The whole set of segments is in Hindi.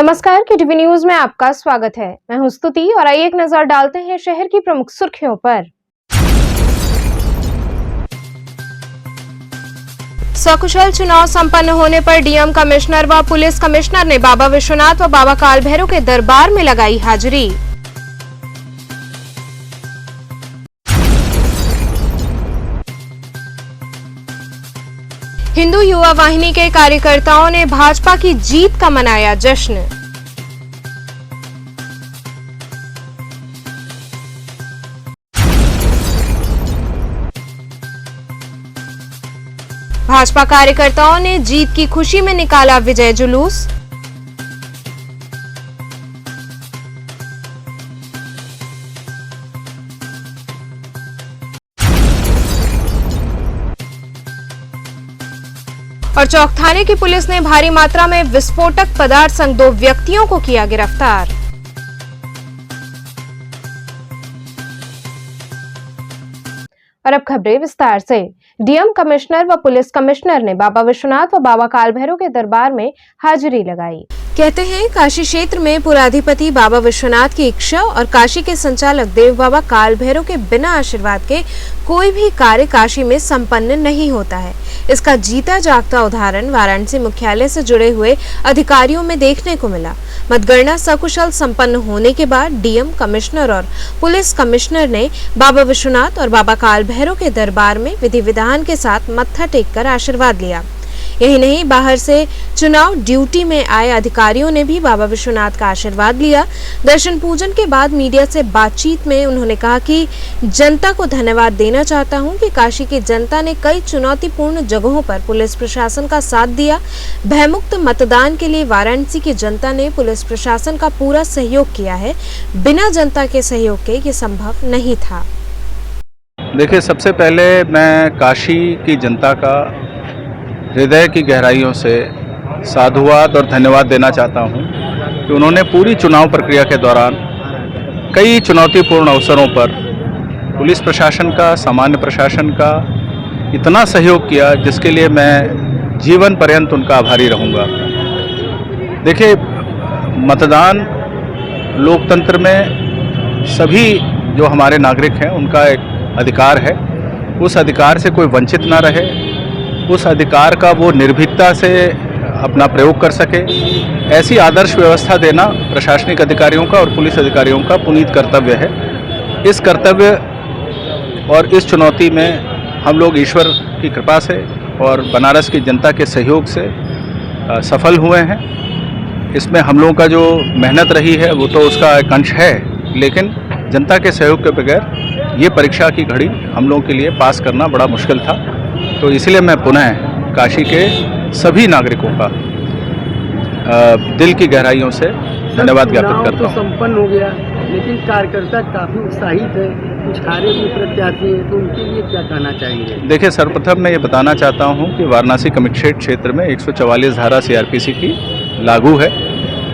नमस्कार, केटीवी न्यूज में आपका स्वागत है। मैं हूं स्तुति और आइए एक नजर डालते हैं शहर की प्रमुख सुर्खियों पर। सकुशल चुनाव संपन्न होने पर डीएम कमिश्नर व पुलिस कमिश्नर ने बाबा विश्वनाथ व बाबा काल भैरव के दरबार में लगाई हाजिरी। हिंदू युवा वाहिनी के कार्यकर्ताओं ने भाजपा की जीत का मनाया जश्न। भाजपा कार्यकर्ताओं ने जीत की खुशी में निकाला विजय जुलूस। और चौक थाने की पुलिस ने भारी मात्रा में विस्फोटक पदार्थ संग 2 व्यक्तियों को किया गिरफ्तार। और अब खबरें विस्तार से। डीएम कमिश्नर व पुलिस कमिश्नर ने बाबा विश्वनाथ व बाबा काल भैरव के दरबार में हाजिरी लगाई। कहते हैं काशी क्षेत्र में पुराधिपति बाबा विश्वनाथ की इच्छा और काशी के संचालक देव बाबा काल भैरव के बिना आशीर्वाद के कोई भी कार्य काशी में संपन्न नहीं होता है। इसका जीता जागता उदाहरण वाराणसी मुख्यालय से जुड़े हुए अधिकारियों में देखने को मिला। मतगणना सकुशल संपन्न होने के बाद डीएम कमिश्नर और पुलिस कमिश्नर ने बाबा विश्वनाथ और बाबा काल भैरव के दरबार में विधि विधान के साथ मत्था टेककर आशीर्वाद लिया। यही नहीं, बाहर से चुनाव ड्यूटी में आए अधिकारियों ने भी बाबा विश्वनाथ का आशीर्वाद लिया। दर्शन पूजन के बाद मीडिया से बातचीत में उन्होंने कहा कि जनता को धन्यवाद देना चाहता हूं कि काशी की जनता ने कई चुनौतीपूर्ण जगहों पर पुलिस प्रशासन का साथ दिया। भयमुक्त मतदान के लिए वाराणसी की जनता ने पुलिस प्रशासन का पूरा सहयोग किया है। बिना जनता के सहयोग के ये संभव नहीं था। देखिए, सबसे पहले मैं काशी की जनता का हृदय की गहराइयों से साधुवाद और धन्यवाद देना चाहता हूं कि उन्होंने पूरी चुनाव प्रक्रिया के दौरान कई चुनौतीपूर्ण अवसरों पर पुलिस प्रशासन का, सामान्य प्रशासन का इतना सहयोग किया, जिसके लिए मैं जीवन पर्यंत उनका आभारी रहूंगा। देखिए, मतदान लोकतंत्र में सभी जो हमारे नागरिक हैं उनका एक अधिकार है। उस अधिकार से कोई वंचित ना रहे, उस अधिकार का वो निर्भीकता से अपना प्रयोग कर सके, ऐसी आदर्श व्यवस्था देना प्रशासनिक अधिकारियों का और पुलिस अधिकारियों का पुनीत कर्तव्य है। इस कर्तव्य और इस चुनौती में हम लोग ईश्वर की कृपा से और बनारस की जनता के सहयोग से सफल हुए हैं। इसमें हम लोगों का जो मेहनत रही है वो तो उसका एक अंश है, लेकिन जनता के सहयोग के बगैर ये परीक्षा की घड़ी हम लोगों के लिए पास करना बड़ा मुश्किल था। तो इसलिए मैं पुनः काशी के सभी नागरिकों का दिल की गहराइयों से धन्यवाद ज्ञापित करता हूँ। संपन्न हो गया, लेकिन कार्यकर्ता काफी उत्साहित है, कुछ हारे भी प्रत्याशी हैं, तो उनके लिए क्या कहना चाहेंगे? देखिए, सर्वप्रथम मैं ये बताना चाहता हूँ कि वाराणसी कमिश्नरेट क्षेत्र में 144 धारा सीआरपीसी की लागू है।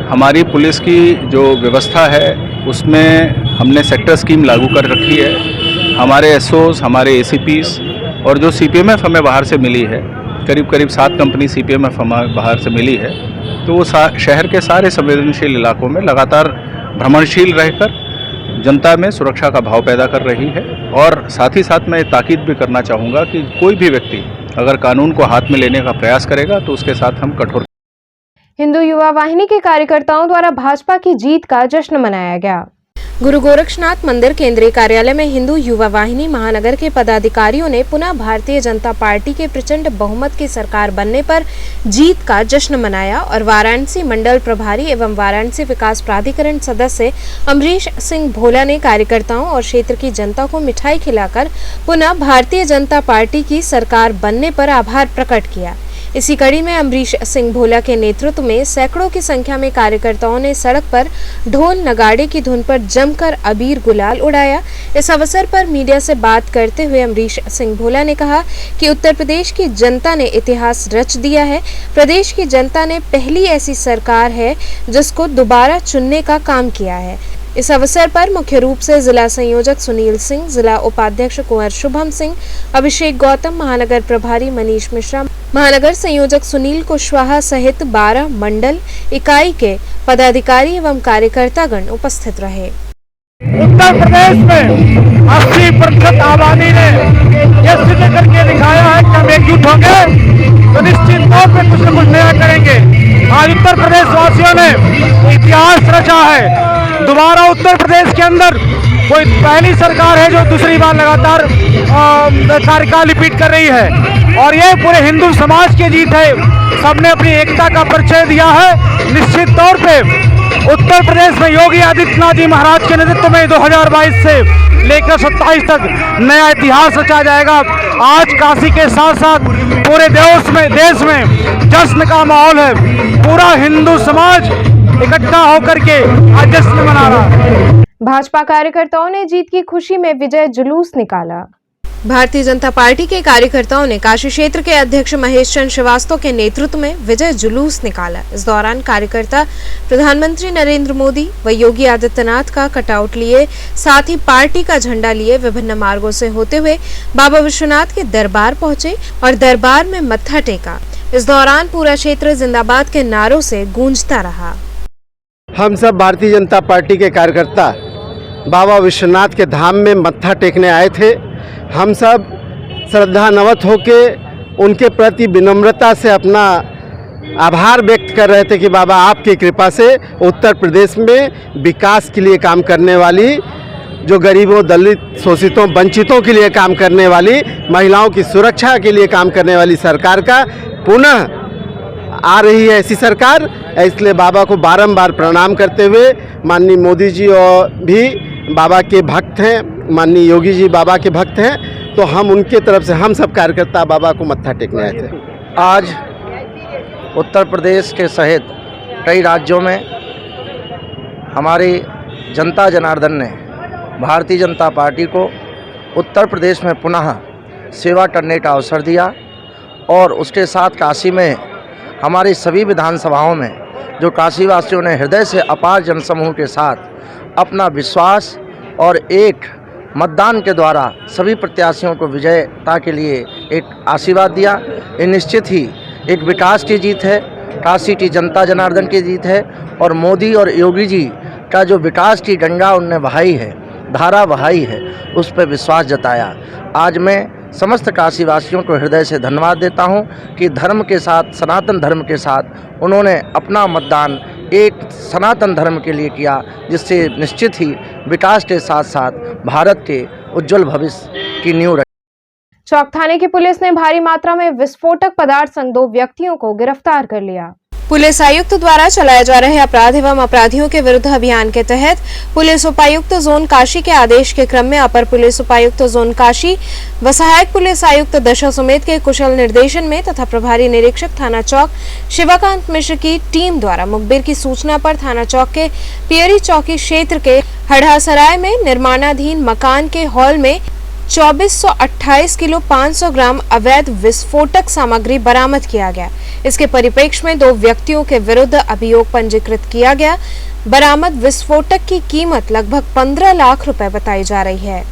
हमारी पुलिस की जो व्यवस्था है उसमें हमने सेक्टर स्कीम लागू कर रखी है। हमारे एसओज, हमारे एसीपीस और जो सीपीएमएफ हमें बाहर से मिली है, करीब 7 कंपनी सीपीएमएफ हमें बाहर से मिली है, तो वो शहर के सारे संवेदनशील इलाकों में लगातार भ्रमणशील रहकर जनता में सुरक्षा का भाव पैदा कर रही है। और साथ ही साथ मैं ताकीद भी करना चाहूँगा कि कोई भी व्यक्ति अगर कानून को हाथ में लेने का प्रयास करेगा तो उसके साथ हम कठोर। हिंदू युवा वाहिनी के कार्यकर्ताओं द्वारा भाजपा की जीत का जश्न मनाया गया। गुरु गोरक्षनाथ मंदिर केंद्रीय कार्यालय में हिंदू युवा वाहिनी महानगर के पदाधिकारियों ने पुनः भारतीय जनता पार्टी के प्रचंड बहुमत की सरकार बनने पर जीत का जश्न मनाया और वाराणसी मंडल प्रभारी एवं वाराणसी विकास प्राधिकरण सदस्य अमरीश सिंह भोला ने कार्यकर्ताओं और क्षेत्र की जनता को मिठाई खिलाकर पुनः भारतीय जनता पार्टी की सरकार बनने पर आभार प्रकट किया। इसी कड़ी में अमरीश सिंह भोला के नेतृत्व में सैकड़ों की संख्या में कार्यकर्ताओं ने सड़क पर ढोल नगाड़े की धुन पर जमकर अबीर गुलाल उड़ाया। इस अवसर पर मीडिया से बात करते हुए अमरीश सिंह भोला ने कहा कि उत्तर प्रदेश की जनता ने इतिहास रच दिया है। प्रदेश की जनता ने पहली ऐसी सरकार है जिसको दोबारा चुनने का काम किया है। इस अवसर पर मुख्य रूप से जिला संयोजक सुनील सिंह, जिला उपाध्यक्ष कुंवर शुभम सिंह, अभिषेक गौतम, महानगर प्रभारी मनीष मिश्रा, महानगर संयोजक सुनील कुशवाहा सहित 12 मंडल इकाई के पदाधिकारी एवं कार्यकर्तागण उपस्थित रहे। उत्तर प्रदेश में 80% आबादी ने ये सिद्ध करके दिखाया है कि हम एकजुट होंगे तो निश्चित तौर पे कुछ न कुछ नया करेंगे। आज उत्तर प्रदेश वासियों ने इतिहास रचा है। दोबारा उत्तर प्रदेश के अंदर कोई पहली सरकार है जो दूसरी बार लगातार कार्यकाल रिपीट कर रही है और ये पूरे हिंदू समाज की जीत है। सबने अपनी एकता का परिचय दिया है। निश्चित तौर पे उत्तर प्रदेश में योगी आदित्यनाथ जी महाराज के नेतृत्व में 2022 से लेकर 27 तक नया इतिहास रचा जाएगा। आज काशी के साथ साथ पूरे देश में जश्न का माहौल है। पूरा हिंदू समाज इकट्ठा होकर के आज जश्न मना रहा है। भाजपा कार्यकर्ताओं ने जीत की खुशी में विजय जुलूस निकाला। भारतीय जनता पार्टी के कार्यकर्ताओं ने काशी क्षेत्र के अध्यक्ष महेश चंद्र श्रीवास्तव के नेतृत्व में विजय जुलूस निकाला। इस दौरान कार्यकर्ता प्रधानमंत्री नरेंद्र मोदी व योगी आदित्यनाथ का कटआउट लिए, साथ ही पार्टी का झंडा लिए विभिन्न मार्गों से होते हुए बाबा विश्वनाथ के दरबार पहुंचे और दरबार में मत्था टेका। इस दौरान पूरा क्षेत्र जिंदाबाद के नारों से गूंजता रहा। हम सब भारतीय जनता पार्टी के कार्यकर्ता बाबा विश्वनाथ के धाम में मत्था टेकने आए थे। हम सब श्रद्धानवत होके उनके प्रति विनम्रता से अपना आभार व्यक्त कर रहे थे कि बाबा आपकी कृपा से उत्तर प्रदेश में विकास के लिए काम करने वाली, जो गरीबों, दलित, शोषितों, वंचितों के लिए काम करने वाली, महिलाओं की सुरक्षा के लिए काम करने वाली सरकार का पुनः आ रही है ऐसी सरकार। इसलिए बाबा को बारंबार प्रणाम करते हुए, माननीय मोदी जी और भी बाबा के भक्त हैं, माननीय योगी जी बाबा के भक्त हैं, तो हम उनके तरफ से हम सब कार्यकर्ता बाबा को मत्था टेकने आए थे। आज उत्तर प्रदेश के सहित कई राज्यों में हमारी जनता जनार्दन ने भारतीय जनता पार्टी को उत्तर प्रदेश में पुनः सेवा करने का अवसर दिया और उसके साथ काशी में हमारी सभी विधानसभाओं में जो काशीवासियों ने हृदय से अपार जनसमूह के साथ अपना विश्वास और एक मतदान के द्वारा सभी प्रत्याशियों को विजयता के लिए एक आशीर्वाद दिया। ये निश्चित ही एक विकास की जीत है, काशी की जनता जनार्दन की जीत है और मोदी और योगी जी का जो विकास की गंगा उनने बहाई है, धारा बहाई है, उस पर विश्वास जताया। आज मैं समस्त काशीवासियों को हृदय से धन्यवाद देता हूं कि धर्म के साथ, सनातन धर्म के साथ उन्होंने अपना मतदान एक सनातन धर्म के लिए किया, जिससे निश्चित ही विकास के साथ साथ भारत के उज्जवल भविष्य की नींव रखी। चौक थाने की पुलिस ने भारी मात्रा में विस्फोटक पदार्थ संग 2 व्यक्तियों को गिरफ्तार कर लिया। पुलिस आयुक्त द्वारा चलाए जा रहे अपराध एवं अपराधियों के विरुद्ध अभियान के तहत पुलिस उपायुक्त जोन काशी के आदेश के क्रम में अपर पुलिस उपायुक्त जोन काशी व सहायक पुलिस आयुक्त दशा सुमेत के कुशल निर्देशन में तथा प्रभारी निरीक्षक थाना चौक शिवाकांत मिश्र की टीम द्वारा मुखबिर की सूचना पर थाना चौक के पियरी चौकी क्षेत्र के हड़ासराय में निर्माणाधीन मकान के हॉल में 2428 किलो 500 ग्राम अवैध विस्फोटक सामग्री बरामद किया गया। इसके परिप्रेक्ष्य में 2 व्यक्तियों के विरुद्ध अभियोग पंजीकृत किया गया। बरामद विस्फोटक की कीमत लगभग 15 लाख रुपए बताई जा रही है।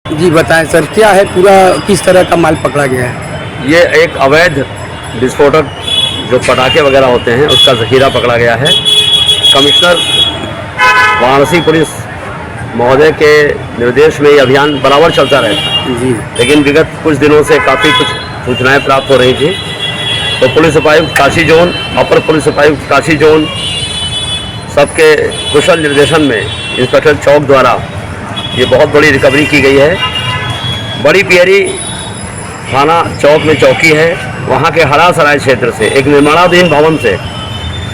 जी बताएं सर, क्या है पूरा, किस तरह का माल पकड़ा गया है? ये एक अवैध विस्फोटक जो पटाखे वगैरह होते हैं उसका जखीरा पकड़ा गया है। कमिश्नर वाराणसी पुलिस महोदय के निर्देश में ये अभियान बराबर चलता रहता है जी, लेकिन विगत कुछ दिनों से काफ़ी कुछ सूचनाएं प्राप्त हो रही थी, तो पुलिस उपायुक्त काशी जोन, अपर पुलिस उपायुक्त काशी जोन सबके कुशल निर्देशन में इंस्पेक्टर चौक द्वारा ये बहुत बड़ी रिकवरी की गई है। बड़ी पियरी थाना चौक में चौकी है, वहाँ के हरासराय क्षेत्र से एक निर्माणाधीन भवन से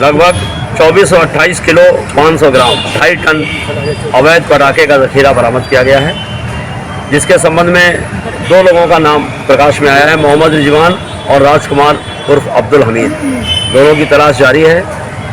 लगभग 2428 किलो 500 ग्राम 2.5 टन अवैध पटाखे का जखीरा बरामद किया गया है, जिसके संबंध में 2 लोगों का नाम प्रकाश में आया है, मोहम्मद रिजवान और राजकुमार उर्फ अब्दुल हमीद। दोनों की तलाश जारी है।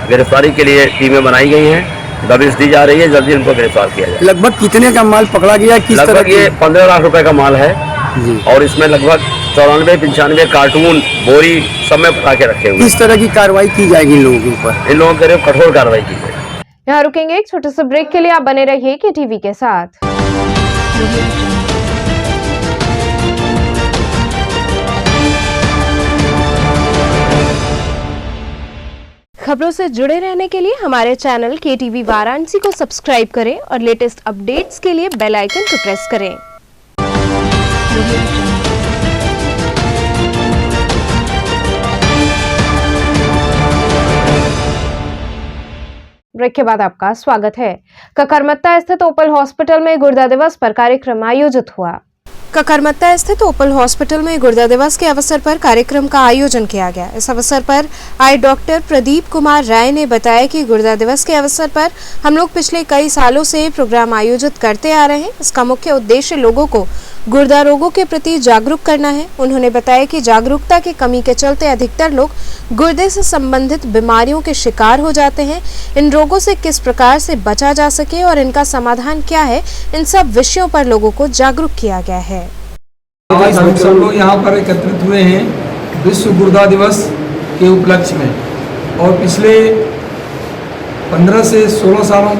गिरफ्तारी के लिए टीमें बनाई गई हैं, दबिश दी जा रही है, जल्दी उनको गिरफ्तार किया जाए। लगभग कितने का माल पकड़ा गया? किस तरह? लगभग ये 15 लाख रुपए का माल है जी, और इसमें लगभग 94-95 कार्टून, बोरी सब में पटाखे रखे हुए। किस तरह की कार्रवाई की जाएगी इन लोगों के ऊपर? इन लोगों के लिए कठोर कार्रवाई की जाएगी। यहाँ रुकेंगे एक छोटे से ब्रेक के लिए। आप बने रहिए के टीवी के साथ। खबरों से जुड़े रहने के लिए हमारे चैनल के टीवी वाराणसी को सब्सक्राइब करें और लेटेस्ट अपडेट्स के लिए बेल आइकन को प्रेस करें। ब्रेक के बाद आपका स्वागत है। ककरमत्ता स्थित ओपल हॉस्पिटल में गुर्दा दिवस पर कार्यक्रम आयोजित हुआ। ककरमत्ता स्थित ओपल हॉस्पिटल में गुर्दा दिवस के अवसर पर कार्यक्रम का आयोजन किया गया। इस अवसर पर आए डॉक्टर प्रदीप कुमार राय ने बताया कि गुर्दा दिवस के अवसर पर हम लोग पिछले कई सालों से प्रोग्राम आयोजित करते आ रहे हैं। इसका मुख्य उद्देश्य लोगों को गुर्दा रोगों के प्रति जागरूक करना है। उन्होंने बताया कि जागरूकता की कमी के चलते अधिकतर लोग गुर्दे से संबंधित बीमारियों के शिकार हो जाते हैं। इन रोगों से किस प्रकार से बचा जा सके और इनका समाधान क्या है, इन सब विषयों पर लोगों को जागरूक किया गया है। आज हम सब लोग यहाँ पर एकत्रित हुए हैं विश्व गुर्दा दिवस के उपलक्ष्य में, और पिछले 15 से 16 सालों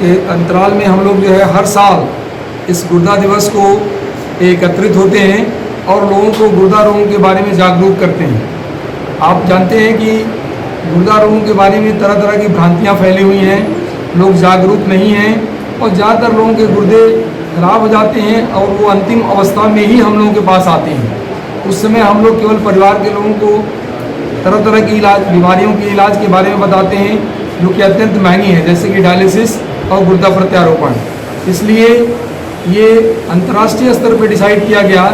के अंतराल में हम लोग जो है हर साल इस गुर्दा दिवस को एकत्रित होते हैं और लोगों को गुर्दा रोगों के बारे में जागरूक करते हैं। आप जानते हैं कि गुर्दा रोगों के बारे में तरह तरह की भ्रांतियाँ फैली हुई हैं, लोग जागरूक नहीं हैं और ज़्यादातर लोगों के गुर्दे खराब हो जाते हैं और वो अंतिम अवस्था में ही हम लोगों के पास आते हैं। उस समय हम लोग केवल परिवार के लोगों को तरह तरह की बीमारियों के इलाज के बारे में बताते हैं जो कि अत्यंत महंगी है, जैसे कि डायलिसिस और गुर्दा प्रत्यारोपण। इसलिए ये अंतर्राष्ट्रीय स्तर पर डिसाइड किया गया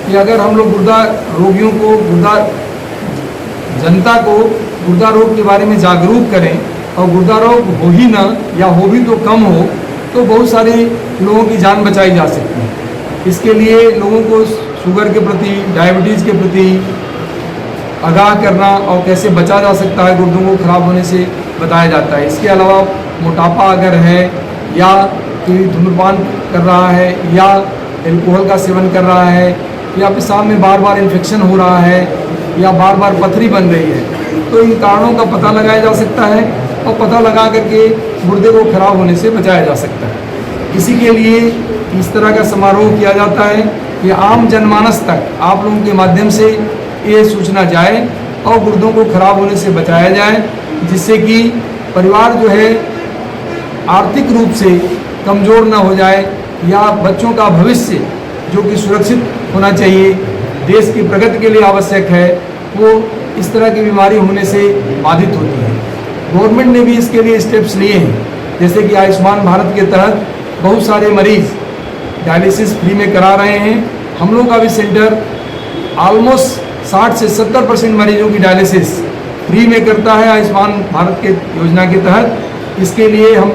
कि अगर हम लोग गुर्दा रोगियों को, जनता को गुर्दा रोग के बारे में जागरूक करें और गुर्दा रोग हो ही ना या हो भी तो कम हो, तो बहुत सारे लोगों की जान बचाई जा सकती है। इसके लिए लोगों को शुगर के प्रति, डायबिटीज़ के प्रति आगाह करना और कैसे बचा जा सकता है गुर्दों को खराब होने से बताया जाता है। इसके अलावा मोटापा अगर है या कोई धूम्रपान कर रहा है या एल्कोहल का सेवन कर रहा है या पेशाब में बार बार इन्फेक्शन हो रहा है या बार बार पथरी बन रही है, तो इन कारणों का पता लगाया जा सकता है और पता लगा करके गुर्दे को खराब होने से बचाया जा सकता है। इसी के लिए इस तरह का समारोह किया जाता है कि आम जनमानस तक आप लोगों के माध्यम से ये सूचना जाए और गुर्दों को खराब होने से बचाया जाए, जिससे कि परिवार जो है आर्थिक रूप से कमज़ोर ना हो जाए या बच्चों का भविष्य जो कि सुरक्षित होना चाहिए, देश की प्रगति के लिए आवश्यक है, वो इस तरह की बीमारी होने से बाधित होती है। गवर्नमेंट ने भी इसके लिए स्टेप्स लिए हैं, जैसे कि आयुष्मान भारत के तहत बहुत सारे मरीज डायलिसिस फ्री में करा रहे हैं। हम लोग का भी सेंटर ऑलमोस्ट 60 से 70% मरीजों की डायलिसिस फ्री में करता है आयुष्मान भारत के योजना के तहत। इसके लिए हम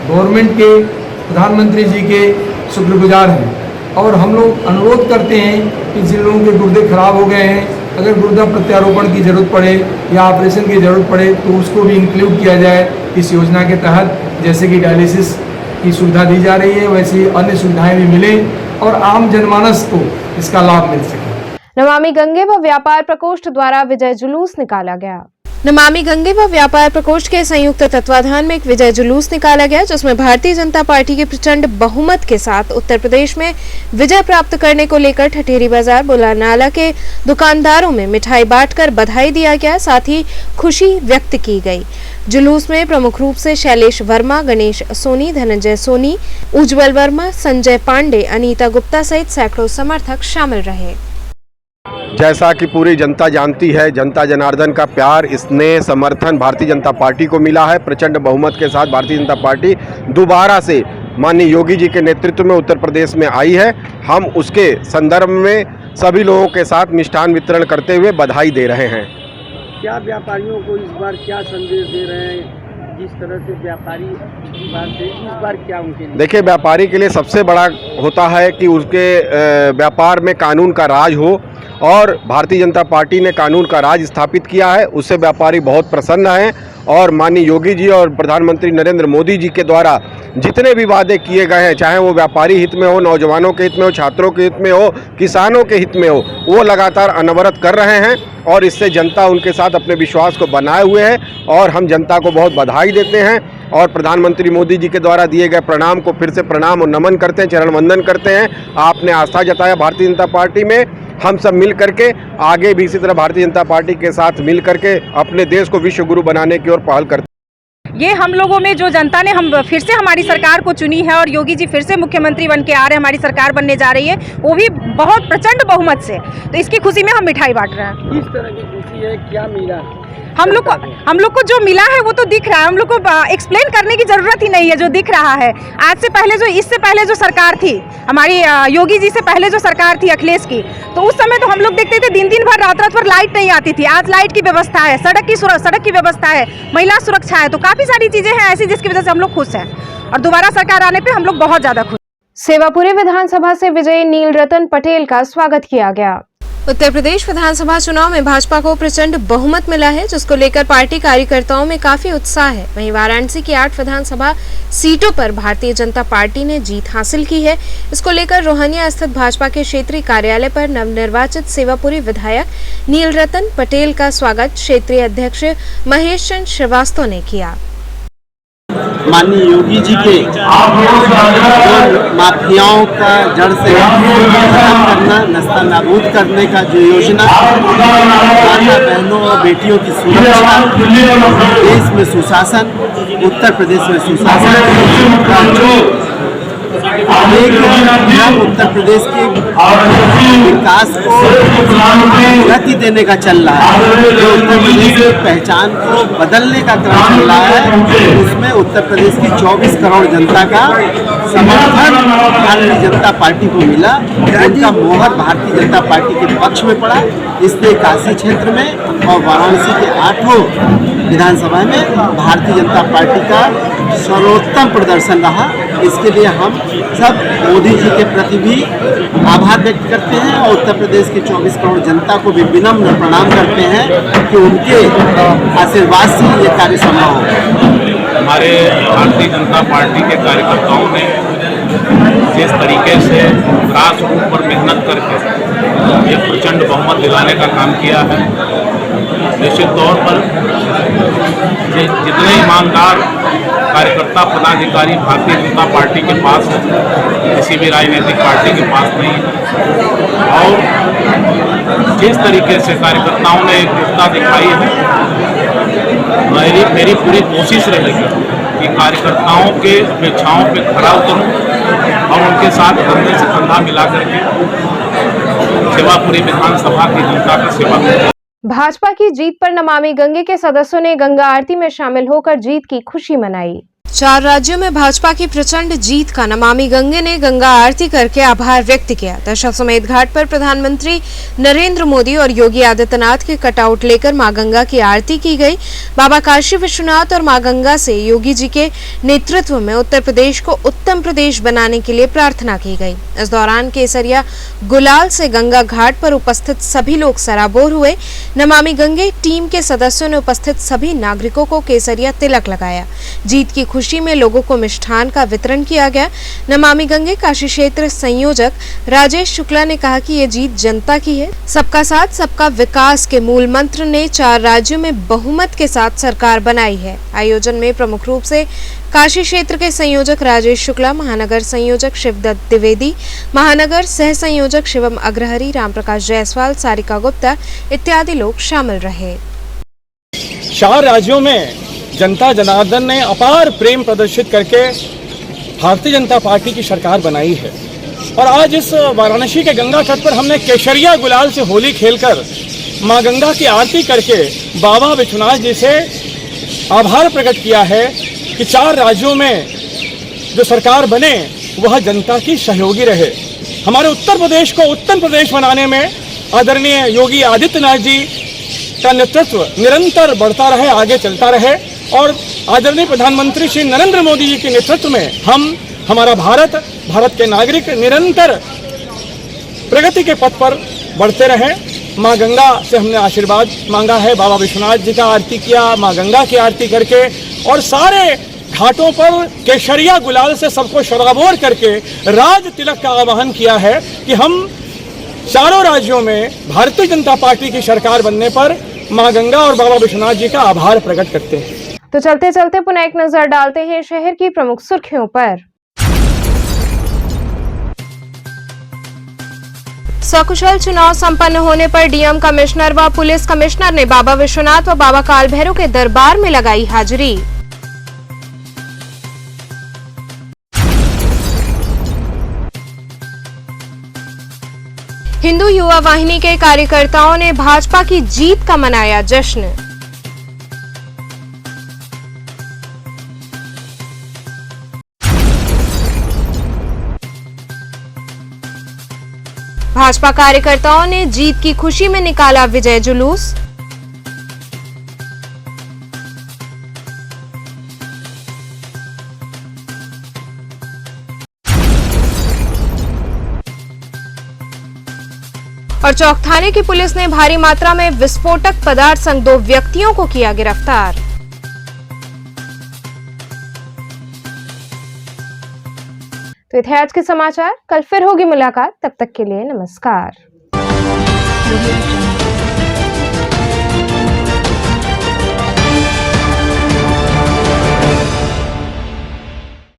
गवर्नमेंट के, प्रधानमंत्री जी के शुक्रगुजार हैं और हम लोग अनुरोध करते हैं कि जिन लोगों के गुर्दे खराब हो गए हैं, अगर गुर्दा प्रत्यारोपण की ज़रूरत पड़े या ऑपरेशन की ज़रूरत पड़े तो उसको भी इंक्लूड किया जाए इस योजना के तहत। जैसे कि डायलिसिस की सुविधा दी जा रही है, वैसे अन्य सुविधाएं भी मिलें और आम जनमानस को इसका लाभ मिल सके। नमामि गंगे व व्यापार प्रकोष्ठ द्वारा विजय जुलूस निकाला गया। नमामि गंगे व व्यापार प्रकोष्ठ के संयुक्त तत्वाधान में एक विजय जुलूस निकाला गया, जिसमें भारतीय जनता पार्टी के प्रचंड बहुमत के साथ उत्तर प्रदेश में विजय प्राप्त करने को लेकर ठठेरी बाजार बुलानाला के दुकानदारों में मिठाई बांटकर बधाई दिया गया, साथ ही खुशी व्यक्त की गई। जुलूस में प्रमुख रूप से शैलेश वर्मा, गणेश सोनी, धनंजय सोनी, उज्जवल वर्मा, संजय पांडे, अनीता गुप्ता सहित सैकड़ों समर्थक शामिल रहे। जैसा कि पूरी जनता जानती है, जनता जनार्दन का प्यार, स्नेह, समर्थन भारतीय जनता पार्टी को मिला है। प्रचंड बहुमत के साथ भारतीय जनता पार्टी दोबारा से माननीय योगी जी के नेतृत्व में उत्तर प्रदेश में आई है। हम उसके संदर्भ में सभी लोगों के साथ मिष्ठान वितरण करते हुए बधाई दे रहे हैं। क्या व्यापारियों को इस बार क्या संदेश दे रहे हैं? जिस तरह से व्यापारी पिछली बार से इस बार क्या उनके लिए? देखिए, व्यापारी के लिए सबसे बड़ा होता है कि उसके व्यापार में कानून का राज हो, और भारतीय जनता पार्टी ने कानून का राज स्थापित किया है। उससे व्यापारी बहुत प्रसन्न हैं और माननीय योगी जी और प्रधानमंत्री नरेंद्र मोदी जी के द्वारा जितने भी वादे किए गए हैं, चाहे वो व्यापारी हित में हो, नौजवानों के हित में हो, छात्रों के हित में हो, किसानों के हित में हो, वो लगातार अनवरत कर रहे हैं और इससे जनता उनके साथ अपने विश्वास को बनाए हुए है और हम जनता को बहुत बधाई देते हैं और प्रधानमंत्री मोदी जी के द्वारा दिए गए प्रणाम को फिर से प्रणाम और नमन करते हैं, चरण वंदन करते हैं। आपने आस्था जताया भारतीय जनता पार्टी में, हम सब मिल करके आगे भी इसी तरह भारतीय जनता पार्टी के साथ मिल करके अपने देश को विश्व गुरु बनाने की ओर पहल करते हैं। ये हम लोगों में जो जनता ने हम फिर से हमारी सरकार को चुनी है और योगी जी फिर से मुख्यमंत्री बन के आ रहे हैं, हमारी सरकार बनने जा रही है, वो भी बहुत प्रचंड बहुमत से, तो इसकी खुशी में हम मिठाई बांट रहे हैं। किस तरह की खुशी है, क्या मिला हम लोग को जो मिला है वो तो दिख रहा है, हम लोग को एक्सप्लेन करने की जरूरत ही नहीं है, जो दिख रहा है। आज से पहले इससे पहले जो सरकार थी हमारी, योगी जी से पहले जो सरकार थी अखिलेश की, तो उस समय तो हम लोग देखते थे दिन भर रात भर लाइट नहीं आती थी। आज लाइट की व्यवस्था है, सड़क की व्यवस्था है, महिला सुरक्षा है, तो काफी सारी चीजें हैं ऐसी जिसकी वजह से हम लोग खुश हैं और दोबारा सरकार आने पर हम लोग बहुत ज्यादा खुश। सेवापुरी विधानसभा से विजयी नीलरतन पटेल का स्वागत किया गया। उत्तर प्रदेश विधानसभा चुनाव में भाजपा को प्रचंड बहुमत मिला है, जिसको लेकर पार्टी कार्यकर्ताओं में काफी उत्साह है। वहीं वाराणसी की 8 विधानसभा सीटों पर भारतीय जनता पार्टी ने जीत हासिल की है। इसको लेकर रोहनिया स्थित भाजपा के क्षेत्रीय कार्यालय पर नवनिर्वाचित सेवापुरी विधायक नीलरतन पटेल का स्वागत क्षेत्रीय अध्यक्ष महेश चंद्र श्रीवास्तव ने किया। माननीय योगी जी के माफियाओं का जड़ से खत्म करना, नस्ता नाबूद करने का जो योजना, माता बहनों और बेटियों की सुरक्षा, देश में सुशासन, उत्तर प्रदेश में सुशासन, एक उत्तर प्रदेश के विकास को गति देने का चल रहा है, जो उत्तर प्रदेश की पहचान को बदलने का क्रम चल रहा है, उसमें उत्तर प्रदेश की 24 करोड़ जनता का समर्थन भारतीय जनता पार्टी को मिला। उनका मोहर भारतीय जनता पार्टी के पक्ष में पड़ा, इसलिए काशी क्षेत्र में और वाराणसी के 8 विधानसभा में भारतीय जनता पार्टी का सर्वोत्तम प्रदर्शन रहा। इसके लिए हम सब मोदी जी के प्रति भी आभार व्यक्त करते हैं और उत्तर प्रदेश की 24 करोड़ जनता को भी विनम्र प्रणाम करते हैं कि उनके आशीर्वाद से ये कार्य संभव हो। हमारे भारतीय जनता पार्टी के कार्यकर्ताओं ने जिस तरीके से ग्रास रूट पर मेहनत करके ये प्रचंड बहुमत दिलाने का काम किया है, निश्चित तौर पर जितने ईमानदार कार्यकर्ता पदाधिकारी भारतीय जनता पार्टी के पास है, किसी भी राजनीतिक पार्टी के पास नहीं है, और जिस तरीके से कार्यकर्ताओं ने एकजुटता दिखाई है, मेरी पूरी कोशिश रहेगी कि कार्यकर्ताओं के अपेक्षाओं पे खरा उतरूं और उनके साथ कंधे से कंधा मिला करके सेवापुरी विधानसभा की जनता की सेवा करूं। भाजपा की जीत पर नमामि गंगे के सदस्यों ने गंगा आरती में शामिल होकर जीत की खुशी मनाई। 4 राज्यों में भाजपा की प्रचंड जीत का नमामि गंगे ने गंगा आरती करके आभार व्यक्त किया। दशाश्वमेध घाट पर प्रधानमंत्री नरेंद्र मोदी और योगी आदित्यनाथ के कटआउट लेकर मां गंगा की आरती की गई। बाबा काशी विश्वनाथ और मां गंगा से योगी जी के नेतृत्व में उत्तर प्रदेश को उत्तम प्रदेश बनाने के लिए प्रार्थना की गई। इस दौरान केसरिया गुलाल से गंगा घाट पर उपस्थित सभी लोग सराबोर हुए। नमामि गंगे टीम के सदस्यों ने उपस्थित सभी नागरिकों को केसरिया तिलक लगाया। जीत की खुशी में लोगों को मिष्ठान का वितरण किया गया। नमामि गंगे काशी क्षेत्र संयोजक राजेश शुक्ला ने कहा कि ये जीत जनता की है। सबका साथ सबका विकास के मूल मंत्र ने 4 राज्यों में बहुमत के साथ सरकार बनाई है। आयोजन में प्रमुख रूप से काशी क्षेत्र के संयोजक राजेश शुक्ला, महानगर संयोजक शिवदत्त द्विवेदी, महानगर सह संयोजक शिवम अग्रहरी, रामप्रकाश जायसवाल, सारिका गुप्ता इत्यादि लोग शामिल रहे। 4 राज्यों में जनता जनार्दन ने अपार प्रेम प्रदर्शित करके भारतीय जनता पार्टी की सरकार बनाई है और आज इस वाराणसी के गंगा तट पर हमने केसरिया गुलाल से होली खेलकर मां गंगा की आरती करके बाबा विश्वनाथ जी से आभार प्रकट किया है कि 4 राज्यों में जो सरकार बने वह जनता की सहयोगी रहे। हमारे उत्तर प्रदेश को उत्तम प्रदेश बनाने में आदरणीय योगी आदित्यनाथ जी का नेतृत्व निरंतर बढ़ता रहे, आगे चलता रहे और आदरणीय प्रधानमंत्री श्री नरेंद्र मोदी जी के नेतृत्व में हमारा भारत के नागरिक निरंतर प्रगति के पथ पर बढ़ते रहे। माँ गंगा से हमने आशीर्वाद मांगा है। बाबा विश्वनाथ जी का आरती किया, माँ गंगा की आरती करके, और सारे घाटों पर केसरिया गुलाल से सबको शराबोर करके राज तिलक का आह्वान किया है कि हम चारों राज्यों में भारतीय जनता पार्टी की सरकार बनने पर माँ गंगा और बाबा विश्वनाथ जी का आभार प्रकट करते हैं। तो चलते चलते पुनः एक नजर डालते हैं शहर की प्रमुख सुर्खियों पर। सकुशल चुनाव संपन्न होने पर डीएम कमिश्नर व पुलिस कमिश्नर ने बाबा विश्वनाथ व बाबा काल भैरव के दरबार में लगाई हाजिरी। हिंदू युवा वाहिनी के कार्यकर्ताओं ने भाजपा की जीत का मनाया जश्न। भाजपा कार्यकर्ताओं ने जीत की खुशी में निकाला विजय जुलूस। और चौक थाने की पुलिस ने भारी मात्रा में विस्फोटक पदार्थ संग 2 व्यक्तियों को किया गिरफ्तार। तो ये थे आज के समाचार। कल फिर होगी मुलाकात, तब तक के लिए नमस्कार।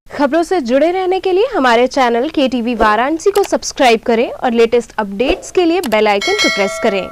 खबरों से जुड़े रहने के लिए हमारे चैनल KTV वाराणसी को सब्सक्राइब करें और लेटेस्ट अपडेट्स के लिए बेल आइकन को प्रेस करें।